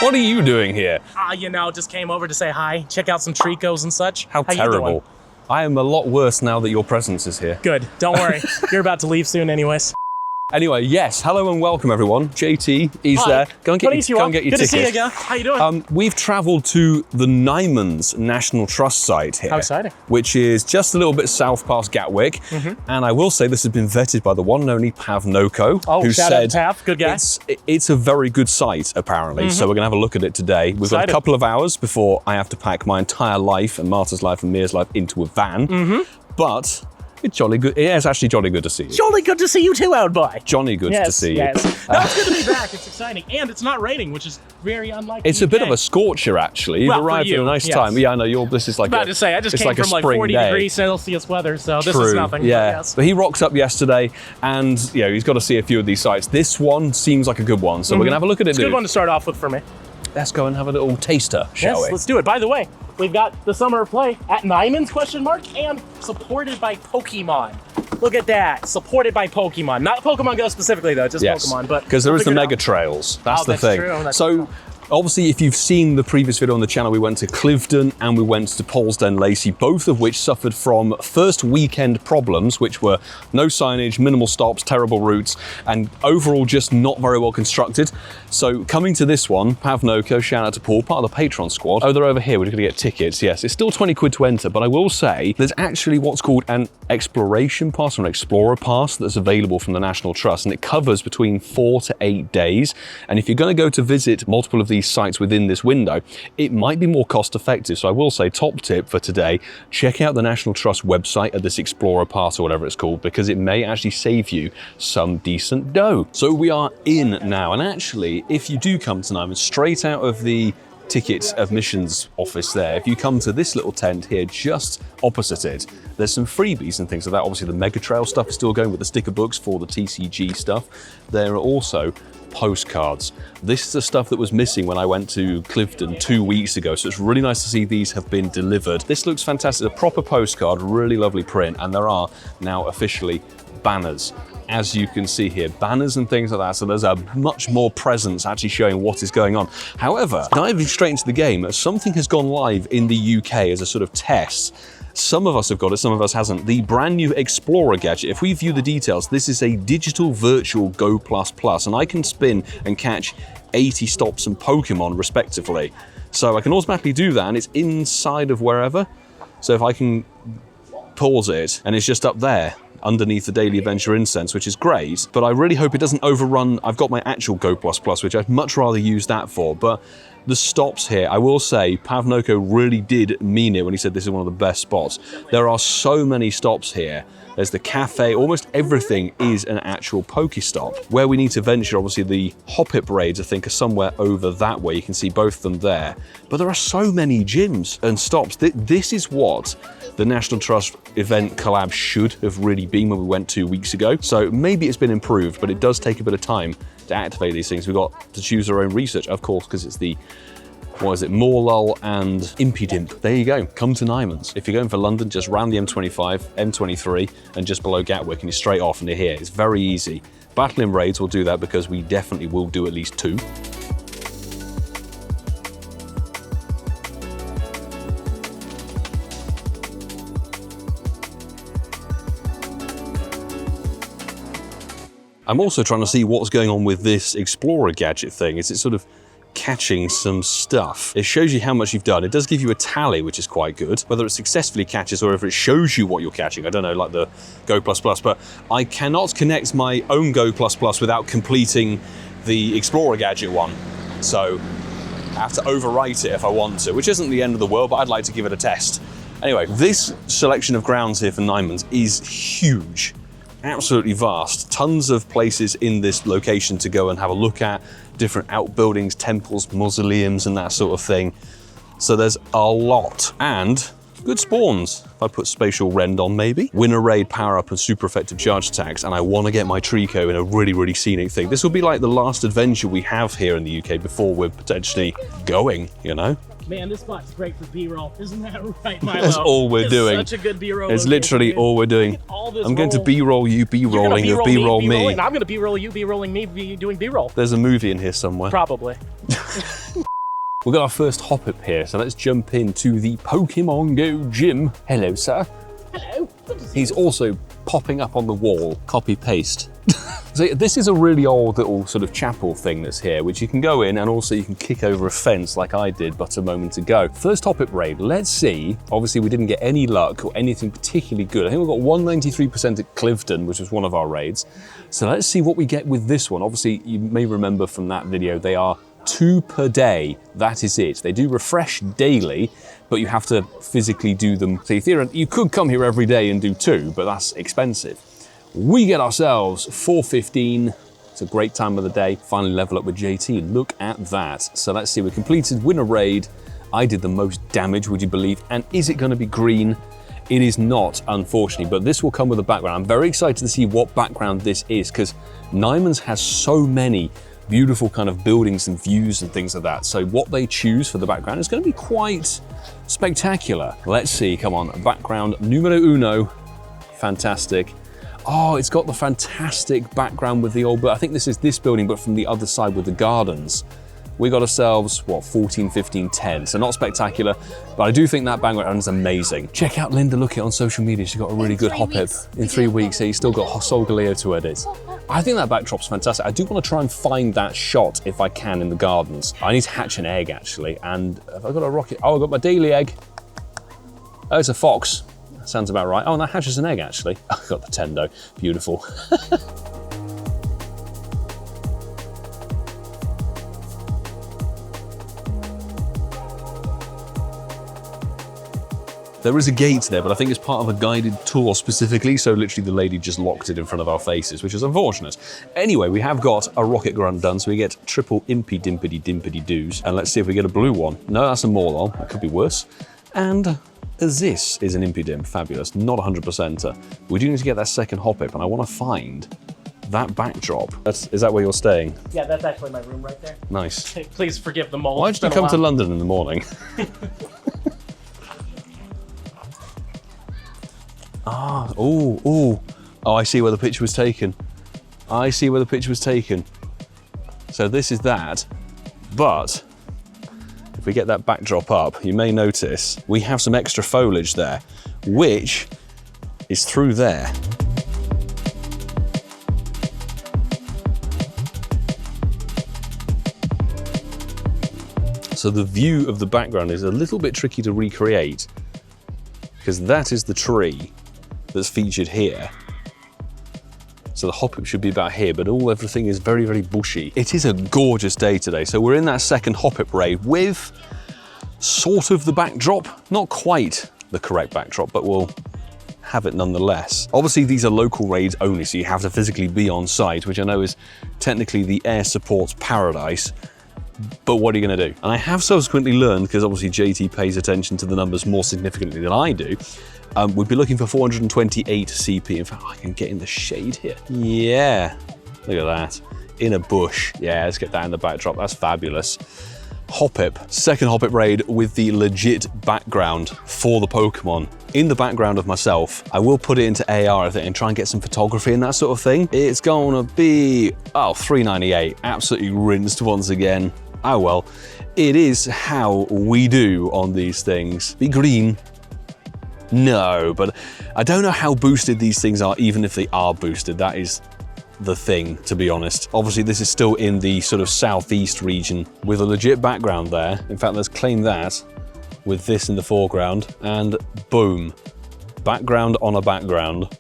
What are you doing here? You know, just came over to say hi, check out some Treeckos and such. How you terrible. doing? I am a lot worse now that your presence is here. Good, don't worry. You're about to leave soon anyways. Anyway, yes, hello and welcome everyone. JT is Hi. there. Go and get your Good ticket. to see you again. How you doing? We've travelled to the Nymans National Trust site here. How exciting. Which is just a little bit south past Gatwick. And I will say this has been vetted by the one and only Pavnoko, who shout said out to Pav, good guy. it's a very good site, apparently. So we're going to have a look at it today. We've got a couple of hours before I have to pack my entire life and Marta's life and Mia's life into a van. But it's jolly good. It is actually jolly good to see you. Jolly good to see you too, out boy. Jolly good to see you. No, it's good to be back. It's exciting. And it's not raining, which is very unlike It's a bit of a scorcher, actually. You've arrived at a nice time. Yeah, I know. This is like about to say, I just came from like 40 degrees Celsius weather, so this is nothing. Yeah. Yes. But he rocked up yesterday, and he's got to see a few of these sites. This one seems like a good one, so we're going to have a look at it. It's a good one to start off with for me. Let's go and have a little taster, shall we? Let's do it. By the way, we've got the Summer of Play at Nymans, ? And supported by Pokemon. Look at that, supported by Pokemon. Not Pokemon GO specifically though, just Pokemon. But because there is the Mega Trails. That's the thing. True. That's true. Obviously, if you've seen the previous video on the channel, we went to Cliveden and we went to Polesden Lacey, both of which suffered from first weekend problems, which were no signage, minimal stops, terrible routes, and overall just not very well constructed. So coming to this one, Pavnoko, shout out to Paul, part of the Patreon squad. Oh, they're over here, we're gonna get tickets. Yes, it's still 20 quid to enter, but I will say there's actually what's called an exploration pass or an explorer pass that's available from the National Trust, and it covers between 4 to 8 days. And if you're gonna go to visit multiple of these sites within this window, it might be more cost effective. So I will say, top tip for today, check out the National Trust website at this Explorer Pass or whatever it's called, because it may actually save you some decent dough. So we are in now, and actually, if you do come to Nymans, straight out of the tickets admissions office there, if you come to this little tent here just opposite it, there's some freebies and things like that. Obviously the Mega Trail stuff is still going with the sticker books for the TCG stuff. There are also postcards. This is the stuff that was missing when I went to Cliveden 2 weeks ago, so it's really nice to see these have been delivered. This looks fantastic, a proper postcard, really lovely print, and there are now officially banners. As you can see here, banners and things like that, so there's a much more presence actually showing what is going on. However, diving straight into the game, something has gone live in the UK as a sort of test. Some of us have got it, some of us hasn't. The brand new Explorer gadget. If we view the details, this is a digital virtual Go++, and I can spin and catch 80 stops and Pokemon respectively. So I can automatically do that, and it's inside of wherever. So if I can pause it, and it's just up there underneath the Daily Adventure Incense, which is great, but I really hope it doesn't overrun. I've got my actual Go++, which I'd much rather use that for, but the stops here, I will say, Pavnoko really did mean it when he said this is one of the best spots. There are so many stops here. There's the cafe, almost everything is an actual Pokestop. Where we need to venture, obviously the Hoppip raids, I think, are somewhere over that way. You can see both of them there. But there are so many gyms and stops. This is what the National Trust event collab should have really been when we went 2 weeks ago. So maybe it's been improved, but it does take a bit of time to activate these things. We've got to choose our own research, of course, because it's the, what is it, Morlull and Impudimp. There you go, come to Nymans. If you're going for London, just round the M25, M23, and just below Gatwick, and you're straight off and you're here. It's very easy. Battling Raids will do that because we definitely will do at least 2. I'm also trying to see what's going on with this Explorer gadget thing. Is it sort of catching some stuff? It shows you how much you've done. It does give you a tally, which is quite good. Whether it successfully catches or if it shows you what you're catching, I don't know, like the Go++, but I cannot connect my own Go++ without completing the Explorer gadget one. So I have to overwrite it if I want to, which isn't the end of the world, but I'd like to give it a test. Anyway, this selection of grounds here for Nymans is huge. Absolutely vast. Tons of places in this location to go and have a look at, different outbuildings, temples, mausoleums, and that sort of thing. So there's a lot. And good spawns. If I put Spatial Rend on, maybe. Winter Raid power-up and super effective charge attacks, and I want to get my Treecko in a really, really scenic thing. This will be like the last adventure we have here in the UK before we're potentially going, you know? Man, this spot's great for B-roll. Isn't that right, Milo? That's all we're doing. Such a good B-roll. It's literally all we're doing. I'm going to B-roll you, B-rolling of B-roll me. And I'm going to B-roll you, B-rolling me, doing B-roll. There's a movie in here somewhere. Probably. We've got our first Hoppip here, so let's jump into the Pokemon Go gym. Hello, sir. Hello. Good to see He's also popping up on the wall. Copy paste. So this is a really old little sort of chapel thing that's here, which you can go in and also you can kick over a fence like I did but a moment ago. First Hoppip raid, let's see. Obviously we didn't get any luck or anything particularly good. I think we got 193% at Clifton, which was one of our raids. So let's see what we get with this one. Obviously you may remember from that video, they are 2 per day. That is it. They do refresh daily, but you have to physically do them. So you could come here every day and do 2, but that's expensive. We get ourselves 415. It's a great time of the day. Finally level up with JT. Look at that. So let's see, we completed winner raid. I did the most damage, would you believe? And is it going to be green? It is not, unfortunately, but this will come with a background. I'm very excited to see what background this is because Nymans has so many beautiful kind of buildings and views and things like that. So what they choose for the background is going to be quite spectacular. Let's see, come on, background numero uno. Fantastic. Oh, it's got the fantastic background with the old, but I think this is this building, but from the other side with the gardens. We got ourselves, what, 14, 15, 10. So not spectacular, but I do think that background is amazing. Check out Linda Lookit on social media. She's got a really good Hoppip. In 3 weeks, so you still got Solgaleo to edit. I think that backdrop's fantastic. I do want to try and find that shot if I can in the gardens. I need to hatch an egg actually, and have I got a rocket? Oh, I've got my daily egg. Oh, it's a fox. Sounds about right. Oh, and that hatches an egg, actually. Oh, got the Tendo. Beautiful. There is a gate there, but I think it's part of a guided tour specifically, so literally the lady just locked it in front of our faces, which is unfortunate. Anyway, we have got a rocket grunt done, so we get triple impy dimpity dimpity doos. And let's see if we get a blue one. No, that's a Morlul. That could be worse. And this is an Impidimp, fabulous, not 100%er. We do need to get that second Hoppip, and I want to find that backdrop. Is that where you're staying? Yeah, that's actually my room right there. Nice. Please forgive the mold. Why did you come to London in the morning? Oh, I see where the picture was taken. I see where the picture was taken. So this is that, but if we get that backdrop up, you may notice we have some extra foliage there, which is through there. So the view of the background is a little bit tricky to recreate because that is the tree that's featured here. So the Hoppip should be about here, but everything is very, very bushy. It is a gorgeous day today. So we're in that second Hoppip raid with sort of the backdrop, not quite the correct backdrop, but we'll have it nonetheless. Obviously these are local raids only, so you have to physically be on site, which I know is technically the air support's paradise, but what are you gonna do? And I have subsequently learned, because obviously JT pays attention to the numbers more significantly than I do, we'd be looking for 428 CP. In fact, I can get in the shade here. Yeah, look at that. In a bush. Yeah, let's get that in the backdrop. That's fabulous. Hoppip, second Hoppip raid with the legit background for the Pokemon. In the background of myself, I will put it into AR, I think, and try and get some photography and that sort of thing. It's gonna be, 398. Absolutely rinsed once again. Oh well, it is how we do on these things. Be green. No, but I don't know how boosted these things are, even if they are boosted. That is the thing, to be honest. Obviously, this is still in the sort of southeast region with a legit background there. In fact, let's claim that with this in the foreground, and boom, background on a background.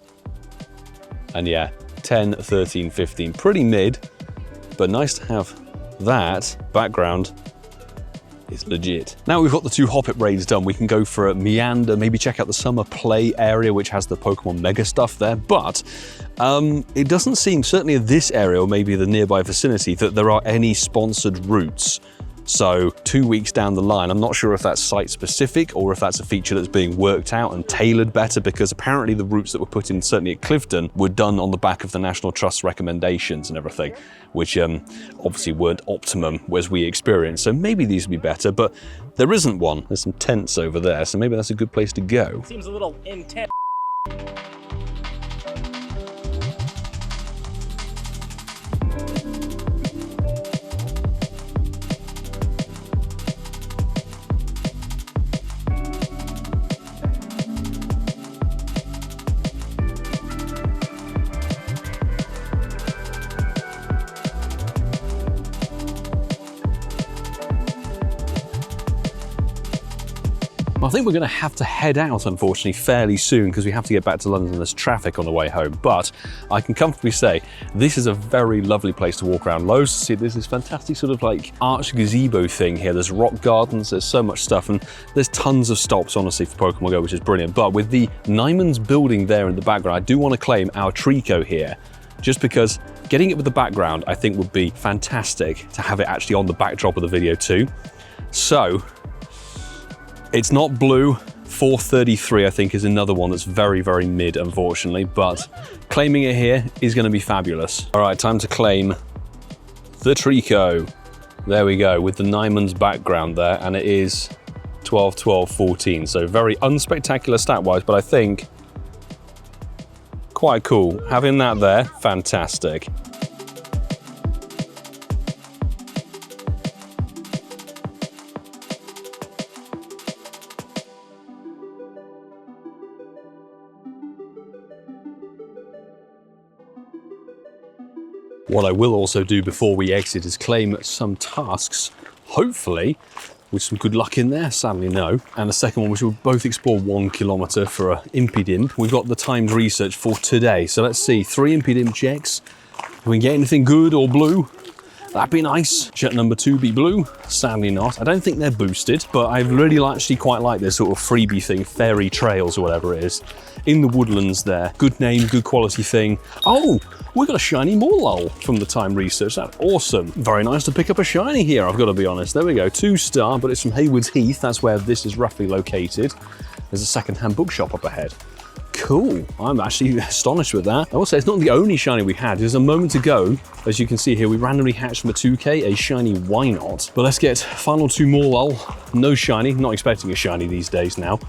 And yeah, 10, 13, 15, pretty mid, but nice to have that background. Is legit. Now we've got the 2 Hoppip raids done, we can go for a meander, maybe check out the summer play area, which has the Pokemon Mega stuff there, but it doesn't seem, certainly in this area or maybe the nearby vicinity, that there are any sponsored routes. So 2 weeks down the line, I'm not sure if that's site specific or if that's a feature that's being worked out and tailored better, because apparently the routes that were put in, certainly at Clifton, were done on the back of the National Trust recommendations and everything, which obviously weren't optimum as we experienced. So maybe these would be better, but there isn't one. There's some tents over there, so maybe that's a good place to go. Seems a little intense. I think we're going to have to head out, unfortunately, fairly soon because we have to get back to London. There's traffic on the way home. But I can comfortably say this is a very lovely place to walk around. Loads to see. There's this fantastic sort of like arch gazebo thing here. There's rock gardens. There's so much stuff. And there's tons of stops, honestly, for Pokemon GO, which is brilliant. But with the Nymans building there in the background, I do want to claim our Treecko here. Just because getting it with the background, I think would be fantastic to have it actually on the backdrop of the video too. So, it's not blue. 433, I think, is another one that's very, very mid, unfortunately, but claiming it here is going to be fabulous. All right, time to claim the Treecko. There we go, with the Nymans background there, and it is 12, 12, 14. So very unspectacular stat-wise, but I think quite cool. Having that there, fantastic. What I will also do before we exit is claim some tasks, hopefully, with some good luck in there, sadly no. And the second one, which will both explore 1 kilometer for a Impidimp. We've got the timed research for today. So let's see, 3 Impidimp checks. If we can get anything good or blue, that'd be nice. Jet number 2 be blue, sadly not. I don't think they're boosted, but I really actually quite like this sort of freebie thing, fairy trails or whatever it is. In the woodlands there. Good name, good quality thing. Oh, we got a shiny Morlul from the time research. That's awesome. Very nice to pick up a shiny here, I've got to be honest. There we go, 2-star, but it's from Haywards Heath. That's where this is roughly located. There's a second-hand bookshop up ahead. Cool, I'm actually astonished with that. I will say it's not the only shiny we had. There's a moment ago, as you can see here, we randomly hatched from a 2K, a shiny Why Not. But let's get final 2 Morlul. No shiny, not expecting a shiny these days now.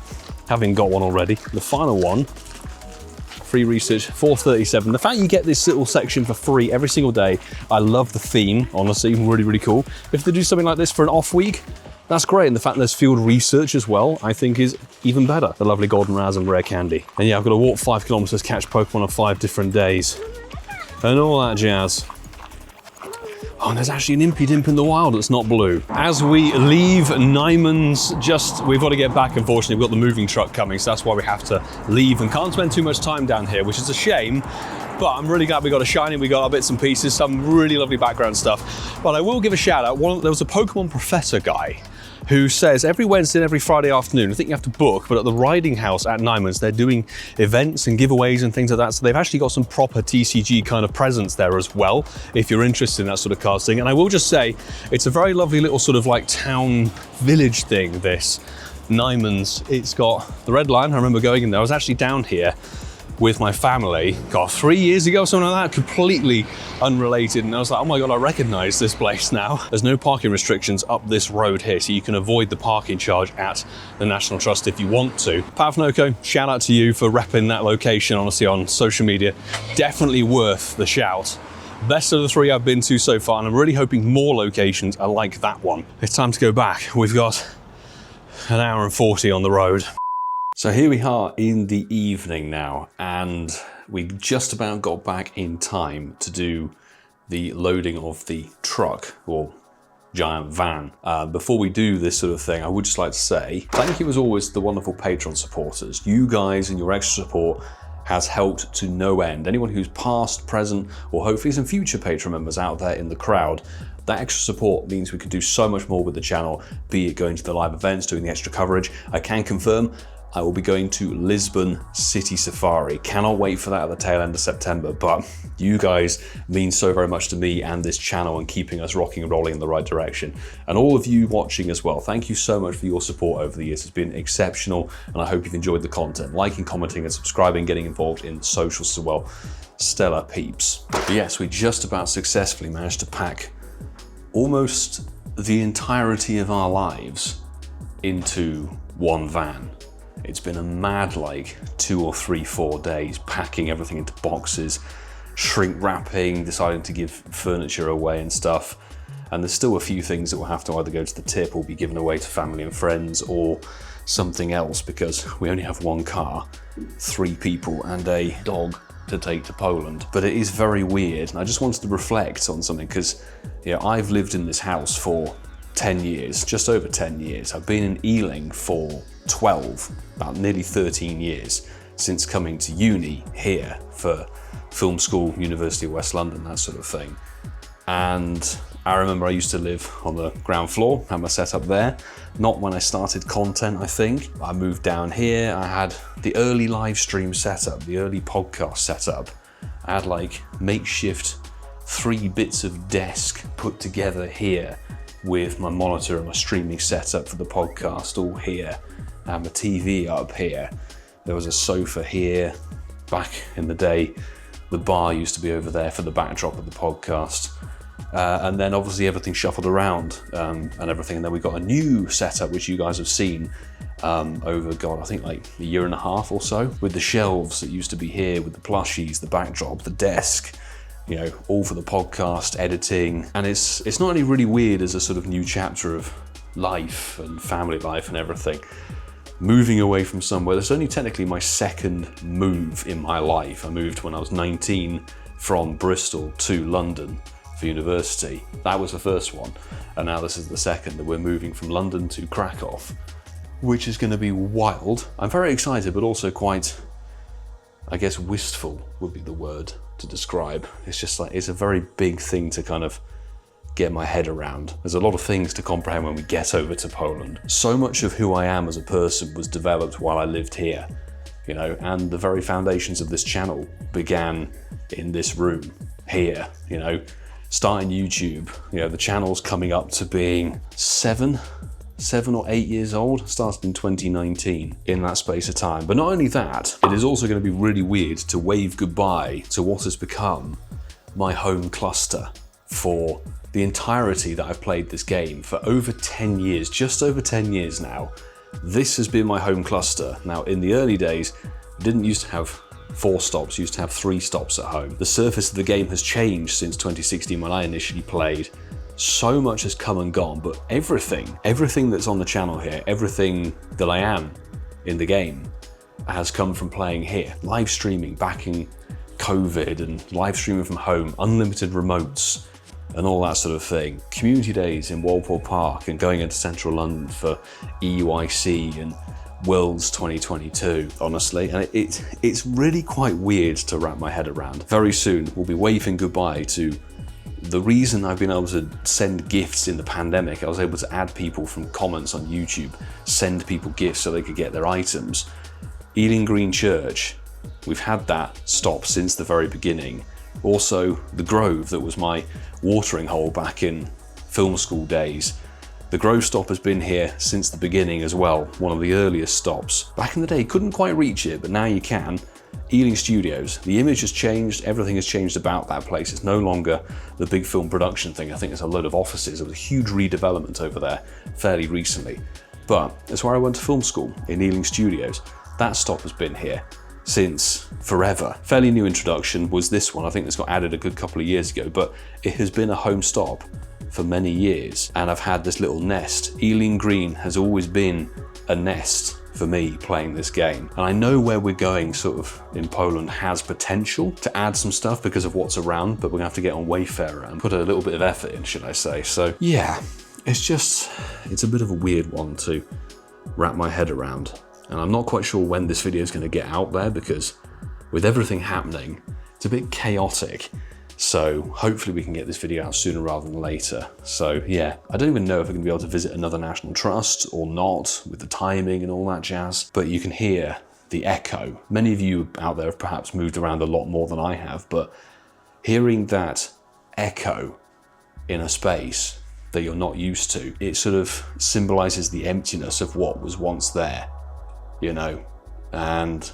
Having got one already. The final one, free research, 437. The fact you get this little section for free every single day, I love the theme, honestly, really, really cool. If they do something like this for an off week, that's great. And the fact there's field research as well, I think is even better. The lovely golden raz and rare candy. And yeah, I've got to walk 5 kilometers, catch Pokemon on 5 different days. And all that jazz. Oh, and there's actually an Impidimp in the wild that's not blue. As we leave Nymans, we've got to get back, unfortunately. We've got the moving truck coming, so that's why we have to leave and can't spend too much time down here, which is a shame. But I'm really glad we got a shiny, we got our bits and pieces, some really lovely background stuff. But I will give a shout out. There was a Pokemon Professor guy who says every Wednesday and every Friday afternoon, I think you have to book, but at the Riding House at Nymans, they're doing events and giveaways and things like that. So they've actually got some proper TCG kind of presence there as well, if you're interested in that sort of casting. And I will just say, it's a very lovely little sort of like town village thing, this Nymans. It's got the Red Lion. I remember going in there. I was actually down here with my family, 3 years ago, something like that, completely unrelated. And I was like, oh my God, I recognize this place now. There's no parking restrictions up this road here, so you can avoid the parking charge at the National Trust if you want to. Pavnoko, shout out to you for repping that location, honestly, on social media. Definitely worth the shout. Best of the 3 I've been to so far, and I'm really hoping more locations are like that one. It's time to go back. We've got an hour and 40 on the road. So here we are in the evening now, and we just about got back in time to do the loading of the truck, or giant van. Before we do this sort of thing, I would just like to say thank you as always to the wonderful Patreon supporters. You guys and your extra support has helped to no end. Anyone who's past, present, or hopefully some future Patreon members out there in the crowd, that extra support means we can do so much more with the channel, be it going to the live events, doing the extra coverage. I can confirm I will be going to Lisbon City Safari. Cannot wait for that at the tail end of September, but you guys mean so very much to me and this channel and keeping us rocking and rolling in the right direction. And all of you watching as well, thank you so much for your support over the years. It's been exceptional, and I hope you've enjoyed the content. Liking, commenting, and subscribing, getting involved in the socials as well. Stellar peeps. But yes, we just about successfully managed to pack almost the entirety of our lives into one van. It's been a mad 2 or 3, 4 days packing everything into boxes, shrink wrapping, deciding to give furniture away and stuff. And there's still a few things that will have to either go to the tip or be given away to family and friends or something else, because we only have 1 car, 3 people and a dog to take to Poland. But it is very weird, and I just wanted to reflect on something because I've lived in this house for 10 years, just over 10 years. I've been in Ealing for 12, about nearly 13 years, since coming to uni here for film school, University of West London, that sort of thing. And I remember I used to live on the ground floor, had my setup there. Not when I started content, I think. I moved down here, I had the early live stream setup, the early podcast setup. I had like makeshift 3 bits of desk put together here with my monitor and my streaming setup for the podcast all here. I had my TV up here. There was a sofa here. Back in the day, the bar used to be over there for the backdrop of the podcast. And then obviously everything shuffled around and everything. And then we got a new setup, which you guys have seen over, God, I think like a year and a half or so, with the shelves that used to be here, with the plushies, the backdrop, the desk, you know, all for the podcast, editing. And it's not only really weird as a sort of new chapter of life and family life and everything, moving away from somewhere. That's only technically my second move in my life. I moved when I was 19 from Bristol to London for university. That was the first one, and now this is the second, that we're moving from London to Kraków, which is going to be wild. I'm very excited, but also quite, I guess, wistful would be the word to describe. It's just like, it's a very big thing to kind of get my head around. There's a lot of things to comprehend when we get over to Poland. So much of who I am as a person was developed while I lived here, you know, and the very foundations of this channel began in this room here, you know. Starting YouTube, you know, the channel's coming up to being 7 or 8 years old, started in 2019, in that space of time. But not only that, it is also going to be really weird to wave goodbye to what has become my home cluster for the entirety that I've played this game for over 10 years, just over 10 years now. This has been my home cluster. Now, in the early days, I didn't used to have 4 stops, used to have 3 stops at home. The surface of the game has changed since 2016 when I initially played. So much has come and gone, but everything that's on the channel here, everything that I am in the game has come from playing here. Live streaming back in COVID and live streaming from home, unlimited remotes and all that sort of thing. Community days in Walpole Park and going into central London for EUIC and Worlds 2022, honestly. And it's really quite weird to wrap my head around. Very soon, we'll be waving goodbye to the reason I've been able to send gifts in the pandemic. I was able to add people from comments on YouTube, send people gifts so they could get their items. Ealing Green Church, we've had that stop since the very beginning. Also, the Grove, that was my watering hole back in film school days. The Grove stop has been here since the beginning as well, one of the earliest stops. Back in the day, couldn't quite reach it, but now you can. Ealing Studios, the image has changed, everything has changed about that place. It's no longer the big film production thing. I think there's a load of offices. There was a huge redevelopment over there fairly recently. But that's where I went to film school, in Ealing Studios. That stop has been here since forever. Fairly new introduction was this one. I think this got added a good couple of years ago, but it has been a home stop for many years, and I've had this little nest. Ealing Green has always been a nest for me playing this game. And I know where we're going sort of in Poland has potential to add some stuff because of what's around, but we're gonna have to get on Wayfarer and put a little bit of effort in, should I say. So yeah, it's a bit of a weird one to wrap my head around. And I'm not quite sure when this video is gonna get out there because with everything happening, it's a bit chaotic. So hopefully we can get this video out sooner rather than later. So yeah, I don't even know if I'm gonna be able to visit another national trust or not with the timing and all that jazz, but you can hear the echo. Many of you out there have perhaps moved around a lot more than I have, but hearing that echo in a space that you're not used to, it sort of symbolizes the emptiness of what was once there, you know, and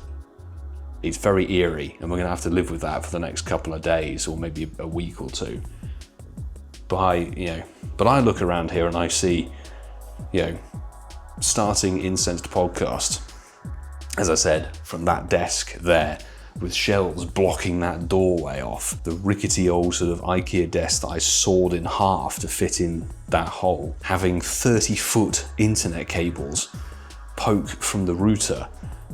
it's very eerie, and we're gonna have to live with that for the next couple of days or maybe a week or two. But I look around here and I see, starting Incensed Podcast, as I said, from that desk there, with shelves blocking that doorway off, the rickety old sort of IKEA desk that I sawed in half to fit in that hole, having 30-foot internet cables poke from the router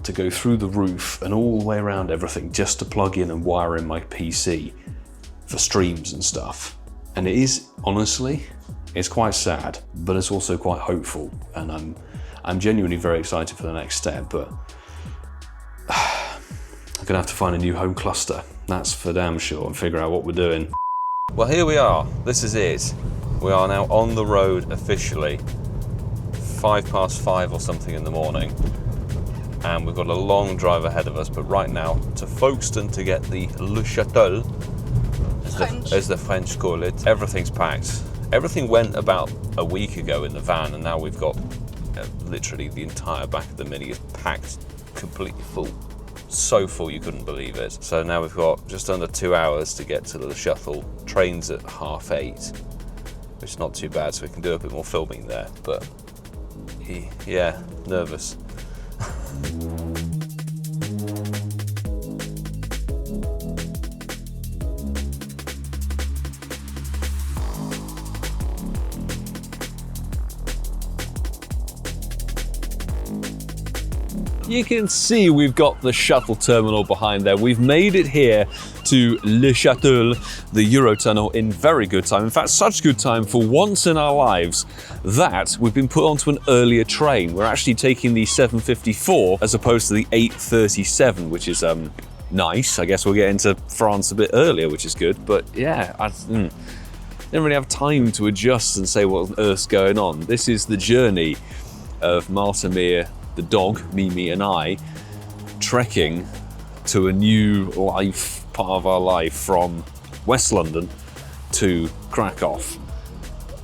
to go through the roof and all the way around everything just to plug in and wire in my PC for streams and stuff. And it is honestly It's quite sad, but it's also quite hopeful, and I'm genuinely very excited for the next step, but I'm gonna have to find a new home cluster, that's for damn sure, and figure out what we're doing. Well, here we are, this is it. We are now on the road officially, 5:05 or something in the morning, and we've got a long drive ahead of us, but right now to Folkestone to get the Le Château, as the French call it. Everything's packed. Everything went about a week ago in the van, and now we've got literally the entire back of the Mini is packed completely full. So full you couldn't believe it. So now we've got just under 2 hours to get to the shuttle. Train's at 8:30, which is not too bad, so we can do a bit more filming there. But yeah, nervous. You can see we've got the shuttle terminal behind there. We've made it here to Le Château, the Eurotunnel, in very good time. In fact, such good time for once in our lives that we've been put onto an earlier train. We're actually taking the 7:54 as opposed to the 8:37, which is nice. I guess we'll get into France a bit earlier, which is good. But yeah, I didn't really have time to adjust and say what on earth's going on. This is the journey of Martamir, the dog, Mimi, and I, trekking to a new life, part of our life, from West London to Kraków,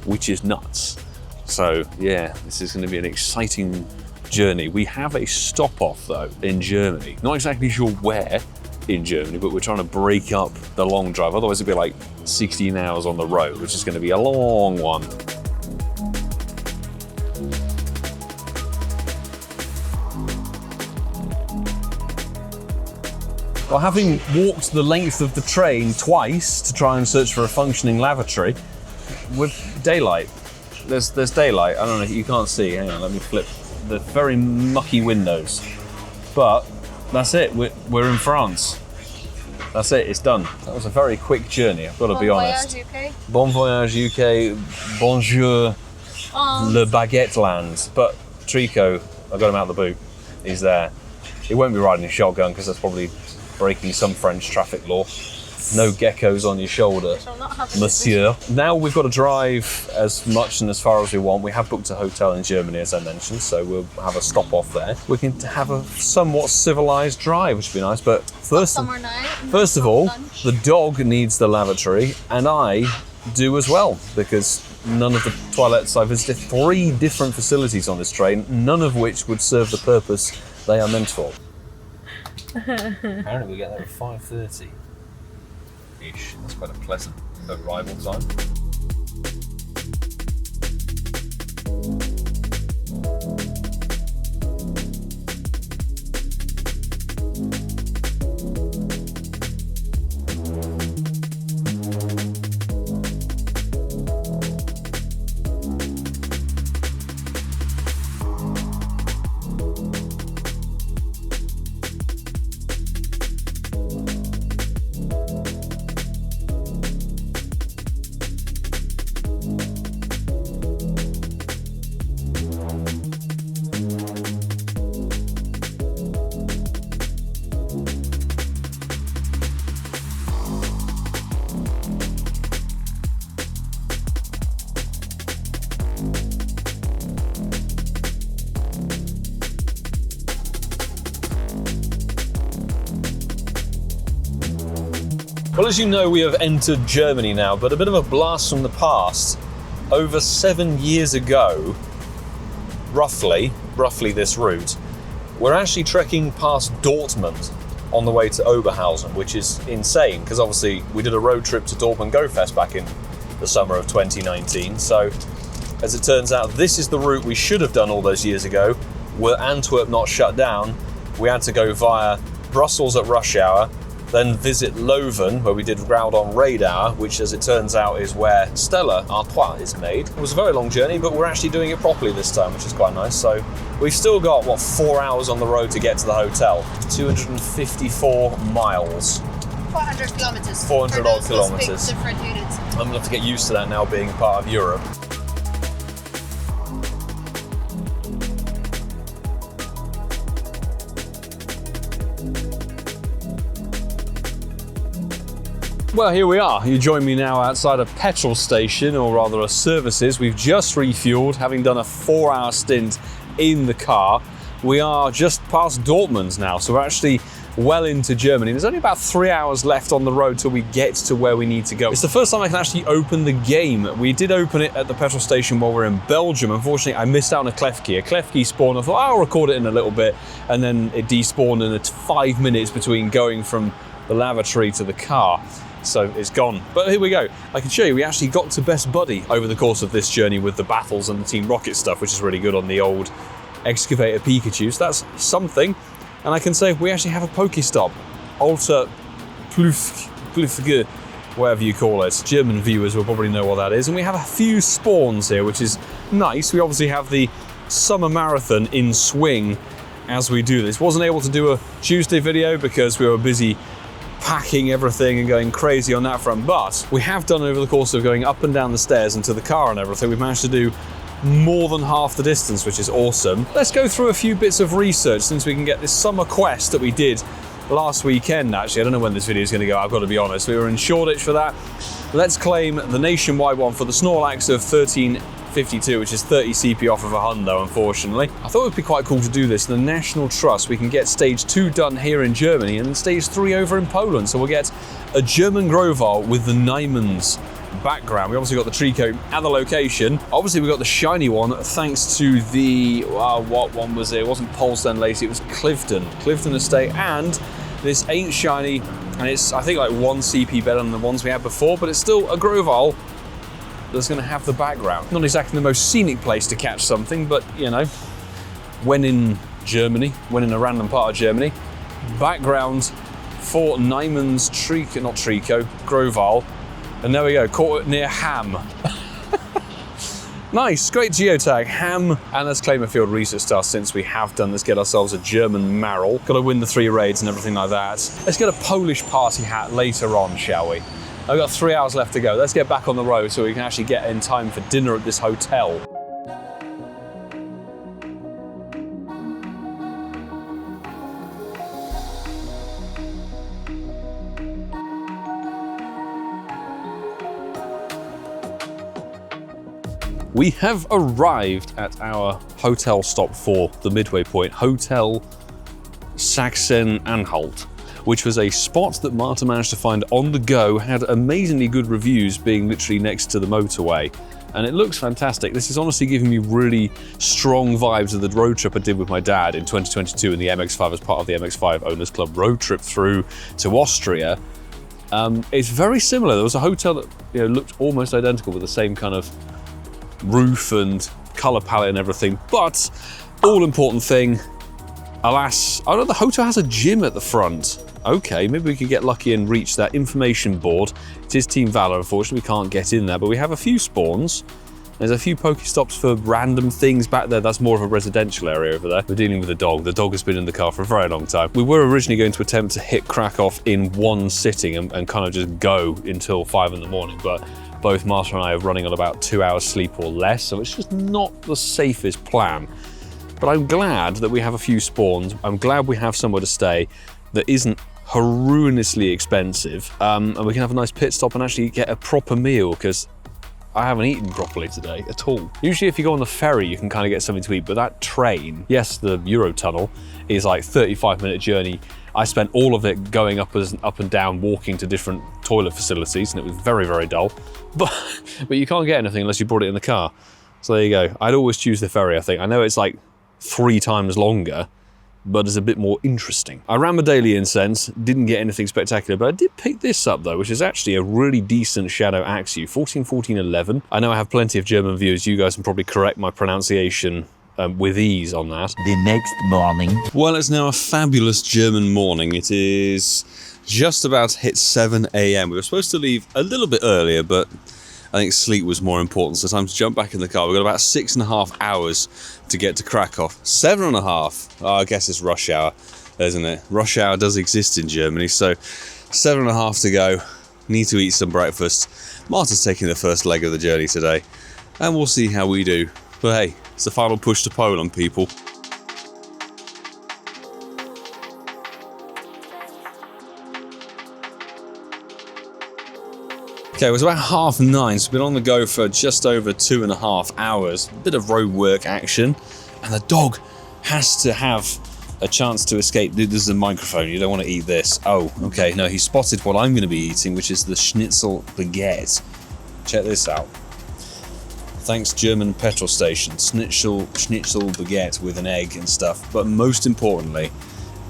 which is nuts. So yeah, this is going to be an exciting journey. We have a stop off though in Germany. Not exactly sure where in Germany, but we're trying to break up the long drive. Otherwise it'd be like 16 hours on the road, which is going to be a long one. Well, having walked the length of the train twice to try and search for a functioning lavatory, with daylight, there's daylight. I don't know, you can't see. Hang on, let me flip the very mucky windows. But that's it. We're in France. That's it. It's done. That was a very quick journey. I've got to be honest. Bon voyage, UK. Bon voyage, UK. Bonjour, le baguette land. But Treecko, I got him out of the boot. He's there. He won't be riding a shotgun because that's probably breaking some French traffic law. No geckos on your shoulder, monsieur. Now we've got to drive as much and as far as we want. We have booked a hotel in Germany, as I mentioned, so we'll have a stop off there. We can have a somewhat civilized drive, which would be nice, but first of all, the dog needs the lavatory, and I do as well, because none of the toilets, I visited 3 different facilities on this train, none of which would serve the purpose they are meant for. Apparently we get there at 5:30-ish. That's quite a pleasant arrival time. Well, as you know, we have entered Germany now, but a bit of a blast from the past. Over 7 years ago, roughly this route, we're actually trekking past Dortmund on the way to Oberhausen, which is insane, because obviously we did a road trip to Dortmund Go Fest back in the summer of 2019. So, as it turns out, this is the route we should have done all those years ago. Were Antwerp not shut down, we had to go via Brussels at rush hour, then visit Leuven, where we did Groudon Raid Hour, which, as it turns out, is where Stella Artois is made. It was a very long journey, but we're actually doing it properly this time, which is quite nice. So we've still got, 4 hours on the road to get to the hotel. 254 miles. 400 kilometers. 400 odd kilometers. Different units. I'm going to have to get used to that now, being part of Europe. Well, here we are. You join me now outside a petrol station, or rather a services. We've just refueled, having done a 4-hour stint in the car. We are just past Dortmund now, so we're actually well into Germany. There's only about 3 hours left on the road till we get to where we need to go. It's the first time I can actually open the game. We did open it at the petrol station while we were in Belgium. Unfortunately, I missed out on a clef key. A clef key spawned. I thought, I'll record it in a little bit, and then it despawned in 5 minutes between going from the lavatory to the car. So it's gone. But here we go. I can show you, we actually got to Best Buddy over the course of this journey with the battles and the Team Rocket stuff, which is really good on the old Excavator Pikachu. So that's something. And I can say we actually have a Pokestop. Alter Plüfge, whatever you call it. German viewers will probably know what that is. And we have a few spawns here, which is nice. We obviously have the summer marathon in swing as we do this. Wasn't able to do a Tuesday video because we were busy packing everything and going crazy on that front, but we have done over the course of going up and down the stairs and to the car and everything, we've managed to do more than half the distance, which is awesome. Let's go through a few bits of research since we can get this summer quest that we did last weekend. Actually, I don't know when this video is going to go, I've got to be honest. We were in Shoreditch for that. Let's claim the nationwide one for the Snorlax of 1352, which is 30 CP off of a hundo, unfortunately. I thought it would be quite cool to do this. The National Trust, we can get stage 2 done here in Germany and then stage 3 over in Poland. So we'll get a German Grovyle with the Nymans background. We obviously got the Treecko at the location. Obviously we got the shiny one thanks to the, what one was it? It wasn't Polesden Lacey, it was Clifton Estate, and this ain't shiny, and it's I think like 1 CP better than the ones we had before, but it's still a Grovyle that's going to have the background. Not exactly the most scenic place to catch something, but you know, when in Germany, when in a random part of Germany, background for Nymans Treecko, Grovyle. And there we go, caught it near Ham. Nice, great geotag, Ham. And let's claim a field research task since we have done. Let's get ourselves a German Marrel. Got to win the 3 raids and everything like that. Let's get a Polish party hat later on, shall we? I've got 3 hours left to go. Let's get back on the road so we can actually get in time for dinner at this hotel. We have arrived at our hotel stop for the midway point, Hotel Sachsen-Anhalt, which was a spot that Marta managed to find on the go, had amazingly good reviews being literally next to the motorway. And it looks fantastic. This is honestly giving me really strong vibes of the road trip I did with my dad in 2022 in the MX-5 as part of the MX-5 Owners Club road trip through to Austria. It's very similar. There was a hotel that looked almost identical with the same kind of roof and colour palette and everything, but all important thing, alas, oh no, the hotel has a gym at the front. Okay, maybe we could get lucky and reach that information board. It is Team Valor, unfortunately, we can't get in there, but we have a few spawns. There's a few Pokestops for random things back there. That's more of a residential area over there. We're dealing with a dog. The dog has been in the car for a very long time. We were originally going to attempt to hit Kraków in one sitting and kind of just go until 5 in the morning, but both Marta and I are running on about 2 hours sleep or less, so it's just not the safest plan. But I'm glad that we have a few spawns. I'm glad we have somewhere to stay that isn't horrendously expensive, and we can have a nice pit stop and actually get a proper meal, because I haven't eaten properly today at all. Usually if you go on the ferry, you can kind of get something to eat, but that train, yes, the Eurotunnel, is like 35-minute journey. I spent all of it going up and down, walking to different toilet facilities, and it was very, very dull. But you can't get anything unless you brought it in the car. So there you go. I'd always choose the ferry, I think. I know it's like 3 times longer, but it's a bit more interesting. I ran my daily incense, didn't get anything spectacular, but I did pick this up though, which is actually a really decent Shadow Axew, 1411. I know I have plenty of German viewers. You guys can probably correct my pronunciation with ease on that. The next morning. Well, it's now a fabulous German morning. It is just about to hit 7 a.m. We were supposed to leave a little bit earlier, but I think sleep was more important, so time to jump back in the car. We've got about 6.5 hours to get to Kraków. 7.5. Oh, I guess it's rush hour, isn't it? Rush hour does exist in Germany, so 7.5 to go. Need to eat some breakfast. Marta's taking the first leg of the journey today, and we'll see how we do. But hey, it's the final push to Poland, people. Okay, it was about 9:30, so we've been on the go for just over 2.5 hours. A bit of road work action, and the dog has to have a chance to escape. This is a microphone, you don't want to eat this. Oh, okay, no, he spotted what I'm going to be eating, which is the schnitzel baguette. Check this out. Thanks, German petrol station. Schnitzel baguette with an egg and stuff, but most importantly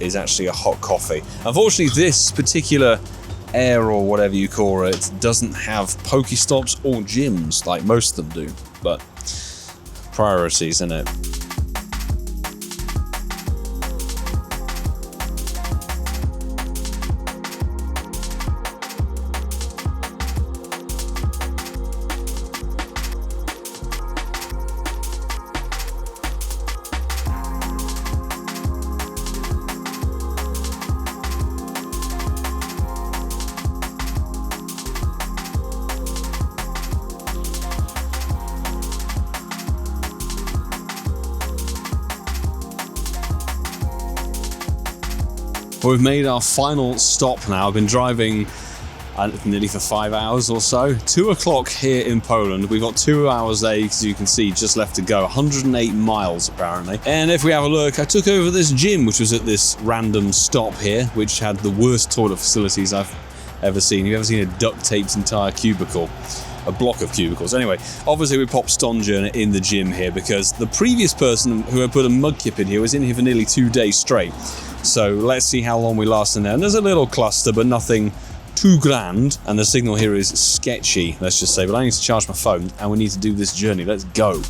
is actually a hot coffee. Unfortunately, this particular air or whatever you call it doesn't have Pokestops or gyms like most of them do, but priorities, innit? We've made our final stop now. I've been driving nearly for 5 hours or so. 2 o'clock here in Poland. We've got 2 hours there, as you can see, just left to go. 108 miles apparently. And if we have a look, I took over this gym, which was at this random stop here, which had the worst toilet facilities I've ever seen. You've ever seen a duct taped entire cubicle? A block of cubicles. Anyway, obviously we popped Stonjourner in the gym here because the previous person who had put a mudkip in here was in here for nearly 2 days straight. So let's see how long we last in there. And there's a little cluster, but nothing too grand. And the signal here is sketchy, let's just say. But I need to charge my phone and we need to do this journey. Let's go.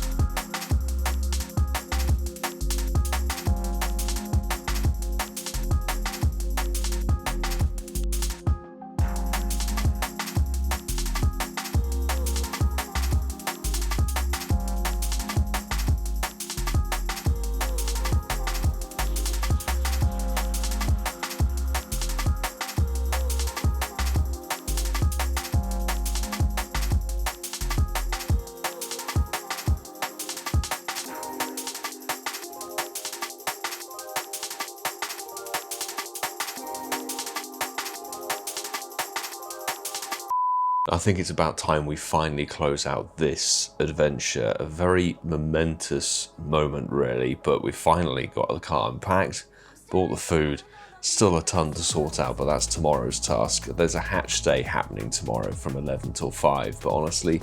I think it's about time we finally close out this adventure. A very momentous moment, really, but we finally got the car unpacked, bought the food. Still a ton to sort out, but that's tomorrow's task. There's a hatch day happening tomorrow from 11 till 5, but honestly,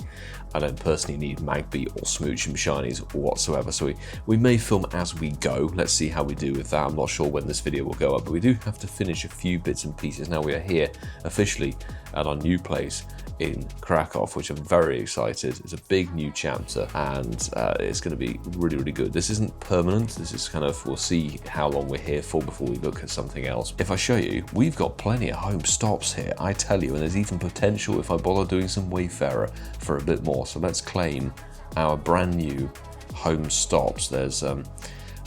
I don't personally need Magby or Smooch and Shinies whatsoever, so we may film as we go. Let's see how we do with that. I'm not sure when this video will go up, but we do have to finish a few bits and pieces. Now we are here officially at our new place in Kraków, which I'm very excited. It's a big new chapter and it's going to be really, really good. This isn't permanent. This is kind of, we'll see how long we're here for before we look at something else. If I show you, we've got plenty of home stops here, I tell you, and there's even potential if I bother doing some Wayfarer for a bit more. So let's claim our brand new home stops. There's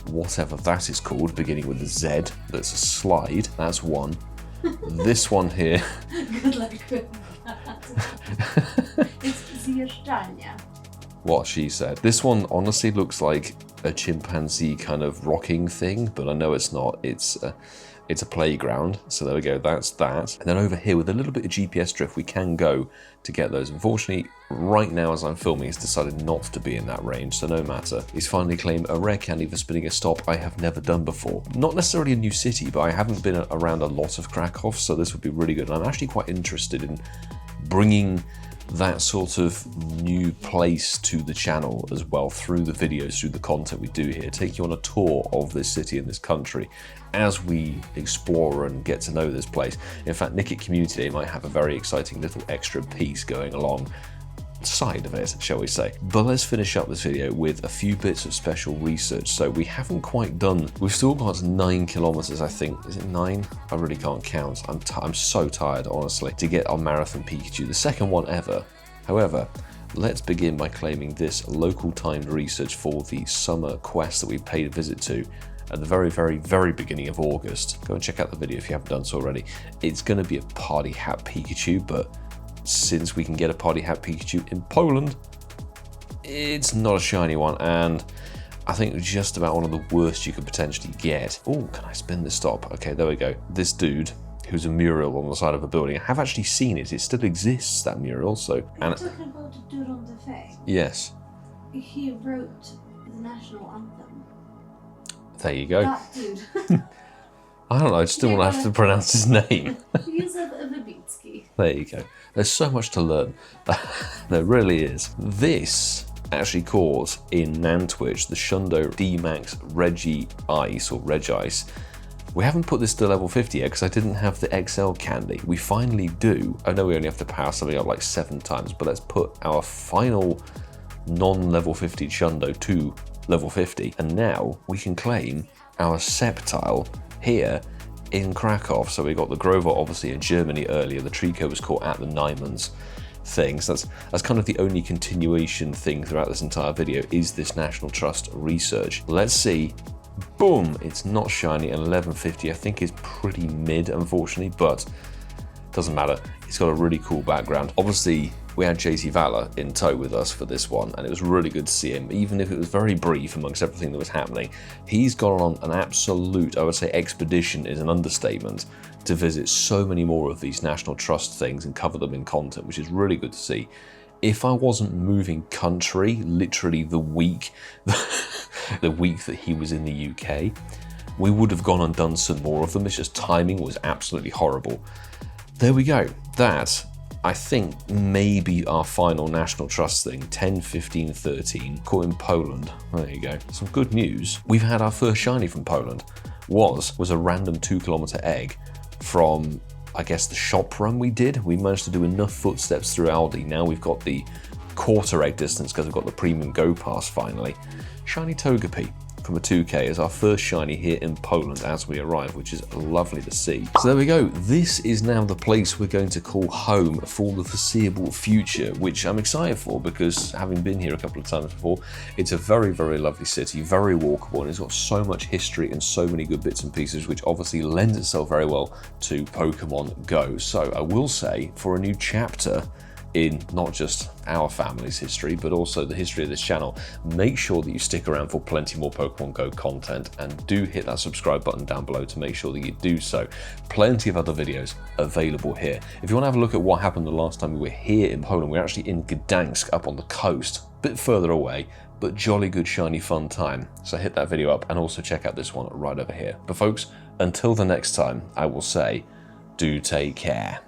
whatever that is called, beginning with a Z. That's a slide. That's one. This one here. Good luck with that. It's zjeżdżalnia. What she said. This one honestly looks like a chimpanzee kind of rocking thing, but I know it's not. It's a playground. So there we go, that's that. And then over here with a little bit of GPS drift, we can go to get those. Unfortunately, right now as I'm filming, it's decided not to be in that range, so no matter. He's finally claimed a rare candy for spinning a stop I have never done before. Not necessarily a new city, but I haven't been around a lot of Kraków, so this would be really good. And I'm actually quite interested in bringing that sort of new place to the channel as well through the videos, through the content we do here, take you on a tour of this city and this country as we explore and get to know this place. In fact, Nickit Community Day might have a very exciting little extra piece going along side of it, shall we say. But let's finish up this video with a few bits of special research. So we haven't quite done, we've still got 9 kilometers, I think. Is it 9? I really can't count. I'm so tired, honestly, to get our Marathon Pikachu, the second one ever. However, let's begin by claiming this local timed research for the summer quest that we paid a visit to at the very, very, very beginning of August. Go and check out the video if you haven't done so already. It's going to be a party hat Pikachu, but since we can get a party hat Pikachu in Poland, it's not a shiny one, and I think just about one of the worst you could potentially get. Oh, can I spin this stop? Okay, there we go. This dude, who's a mural on the side of a building. I have actually seen it. It still exists, that mural. So, Are you talking about the dude on the fake? yes, He wrote the national anthem. there you go. That dude. I don't know. I just don't want to have to pronounce his name. He's a Wybicki. There you go. There's so much to learn. There really is. This actually caught in Nantwich the Shundo D-Max Regi Ice, or Reg Ice. We haven't put this to level 50 yet because I didn't have the XL candy. We finally do. I know we only have to power something up like 7 times, but let's put our final non-level 50 Shundo to level 50. And now we can claim our Sceptile here in Kraków. So we got the Grovyle obviously in Germany earlier. The Treecko was caught at the Nymans thing. So that's kind of the only continuation thing throughout this entire video is this National Trust research. Let's see. Boom! It's not shiny, and 1150 I think is pretty mid, unfortunately, but doesn't matter. It's got a really cool background. Obviously, we had JC Valor in tow with us for this one, and it was really good to see him, even if it was very brief amongst everything that was happening. He's gone on an absolute, I would say expedition is an understatement, to visit so many more of these National Trust things and cover them in content, which is really good to see. If I wasn't moving country, literally the week that he was in the UK, we would have gone and done some more of them. It's just timing was absolutely horrible. There we go. That, I think, may be our final National Trust thing. 10, 15, 13, caught in Poland. There you go. Some good news. We've had our first shiny from Poland. Was a random 2-kilometer egg from, I guess, the shop run we did. We managed to do enough footsteps through Aldi. Now we've got the quarter egg distance because we've got the premium Go Pass finally. Shiny Togepi from a 2K is our first shiny here in Poland as we arrive, which is lovely to see. So there we go. This is now the place we're going to call home for the foreseeable future, which I'm excited for because having been here a couple of times before, it's a very, very lovely city, very walkable, and it's got so much history and so many good bits and pieces, which obviously lends itself very well to Pokemon Go. So I will say, for a new chapter in not just our family's history, but also the history of this channel, make sure that you stick around for plenty more Pokemon Go content, and do hit that subscribe button down below to make sure that you do so. Plenty of other videos available here. If you want to have a look at what happened the last time we were here in Poland, we're actually in Gdansk up on the coast, a bit further away, but jolly good shiny fun time. So hit that video up and also check out this one right over here. But folks, until the next time, I will say, do take care.